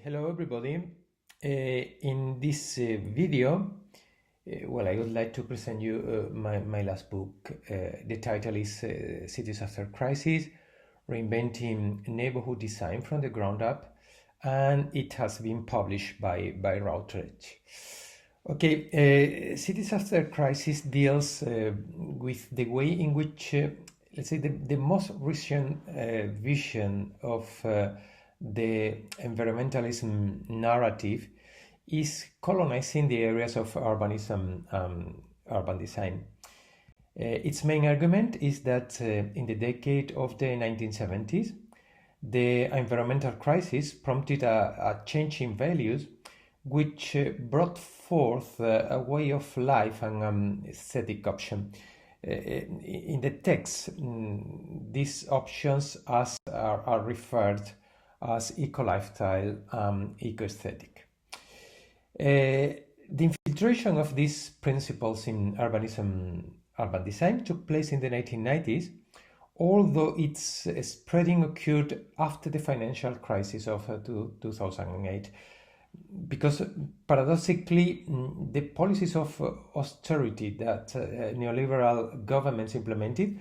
Hello everybody. In this video, I would like to present you my last book. The title is Cities After Crisis, Reinventing Neighborhood Design from the Ground Up, and it has been published by Routledge. Okay, Cities After Crisis deals with the way in which, let's say, the most recent vision of the environmentalism narrative is colonizing the areas of urbanism, urban design. Its main argument is that in the decade of the 1970s, the environmental crisis prompted a change in values which brought forth a way of life and aesthetic option. In the text, these options are referred as eco-lifestyle, eco-aesthetic. The infiltration of these principles in urban design took place in the 1990s, although its spreading occurred after the financial crisis of 2008. Because paradoxically, the policies of austerity that neoliberal governments implemented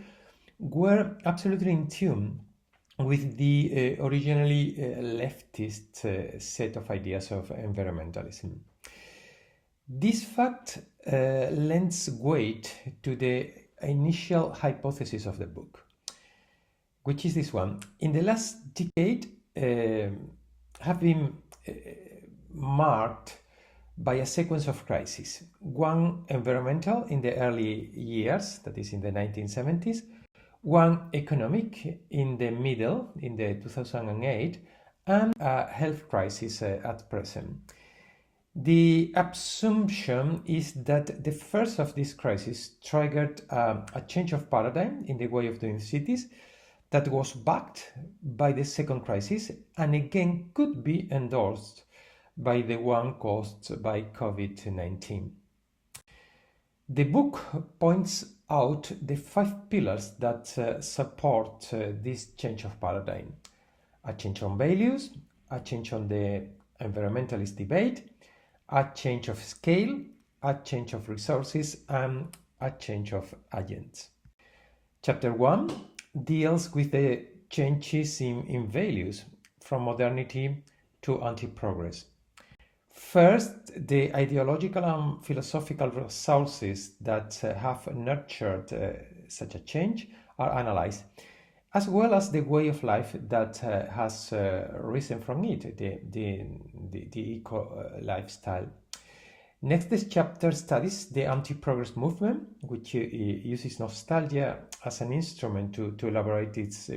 were absolutely in tune with the originally leftist set of ideas of environmentalism. This fact lends weight to the initial hypothesis of the book, which is this one. In the last decade, have been marked by a sequence of crises. One environmental in the early years, that is in the 1970s, one economic in the middle, in the 2008, and a health crisis at present. The assumption is that the first of these crises triggered a change of paradigm in the way of doing cities that was backed by the second crisis and again could be endorsed by the one caused by COVID-19. The book points out the 5 pillars that support this change of paradigm: a change on values, a change on the environmentalist debate, a change of scale, a change of resources, and a change of agents. Chapter 1 deals with the changes in values from modernity to anti-progress. First, the ideological and philosophical resources that have nurtured such a change are analyzed, as well as the way of life that has risen from it, the eco-lifestyle. Next, this chapter studies the anti-progress movement, which uses nostalgia as an instrument to elaborate its,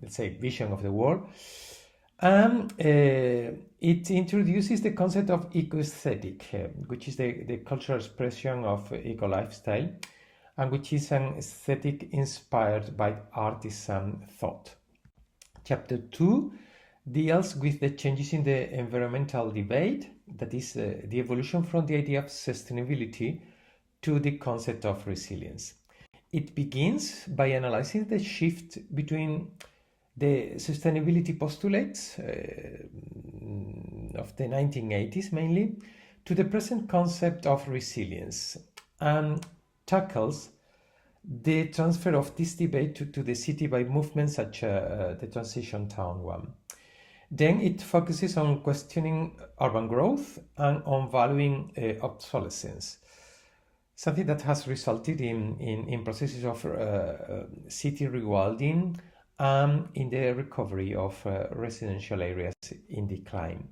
let's say, vision of the world. And it introduces the concept of eco-aesthetic, which is the cultural expression of eco-lifestyle, and which is an aesthetic inspired by artisan thought. Chapter 2 deals with the changes in the environmental debate, that is, the evolution from the idea of sustainability to the concept of resilience. It begins by analyzing the shift between the sustainability postulates of the 1980s mainly to the present concept of resilience, and tackles the transfer of this debate to the city by movements such as the Transition Town one. Then it focuses on questioning urban growth and on valuing obsolescence, something that has resulted in processes of city rewilding and in the recovery of residential areas in decline.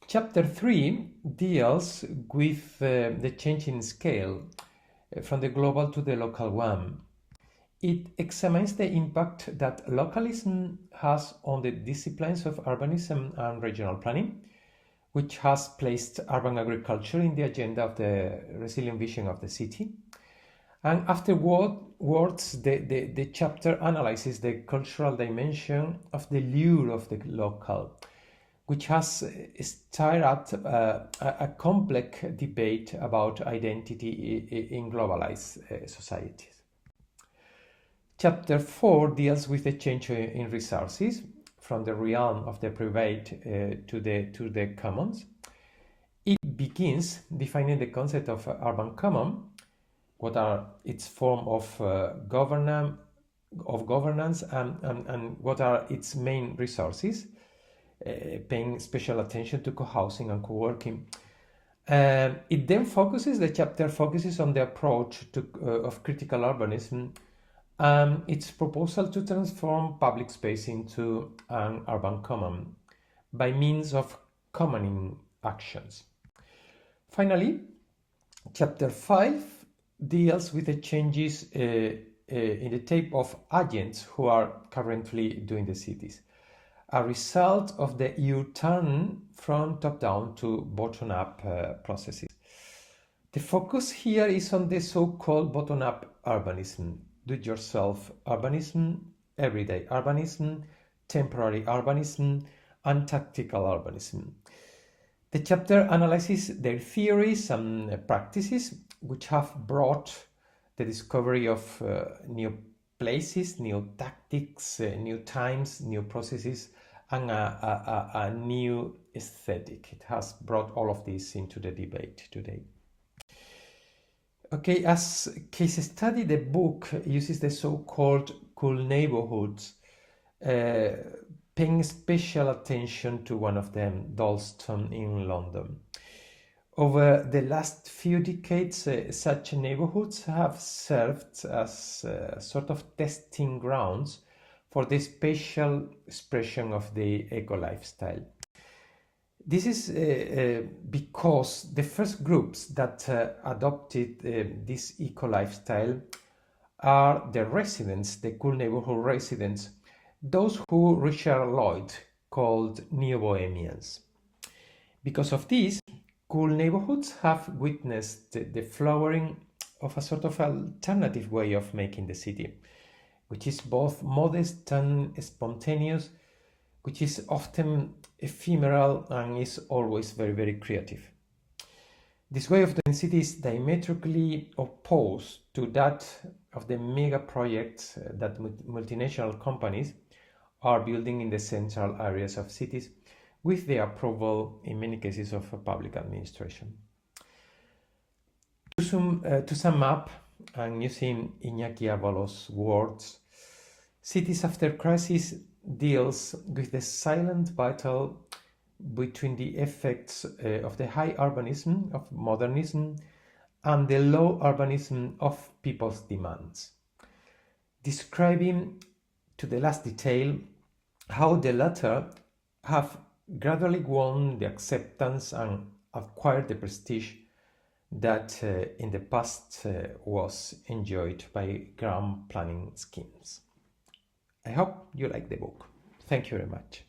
Chapter 3 deals with the change in scale from the global to the local one. It examines the impact that localism has on the disciplines of urbanism and regional planning, which has placed urban agriculture in the agenda of the resilient vision of the city. And afterwards, the chapter analyzes the cultural dimension of the lure of the local, which has stirred up a complex debate about identity in globalized societies. Chapter 4 deals with the change in resources from the realm of the private to the commons. It begins defining the concept of urban common, what are its form of governance and what are its main resources, paying special attention to co-housing and co-working. It then the chapter focuses on the approach of critical urbanism, its proposal to transform public space into an urban common by means of commoning actions. Finally, chapter 5 deals with the changes in the type of agents who are currently doing the cities, a result of the U-turn from top-down to bottom-up processes. The focus here is on the so-called bottom-up urbanism, do-it-yourself urbanism, everyday urbanism, temporary urbanism, and tactical urbanism. The chapter analyzes their theories and practices which have brought the discovery of new places, new tactics, new times, new processes, and a new aesthetic. It has brought all of this into the debate today. Okay, as case study, the book uses the so-called cool neighborhoods, paying special attention to one of them, Dalston in London. Over the last few decades, such neighborhoods have served as sort of testing grounds for the spatial expression of the eco-lifestyle. This is because the first groups that adopted this eco-lifestyle are the residents, the cool neighborhood residents, those who Richard Lloyd called neo-bohemians. Because of this, cool neighborhoods have witnessed the flowering of a sort of alternative way of making the city, which is both modest and spontaneous, which is often ephemeral and is always very, very creative. This way of doing city is diametrically opposed to that of the mega projects that multinational companies are building in the central areas of cities with the approval, in many cases, of a public administration. To sum up, and using Iñaki Ábalos' words, Cities After Crisis deals with the silent battle between the effects of the high urbanism of modernism and the low urbanism of people's demands, describing to the last detail how the latter have gradually won the acceptance and acquired the prestige that in the past was enjoyed by grand planning schemes. I hope you like the book. Thank you very much.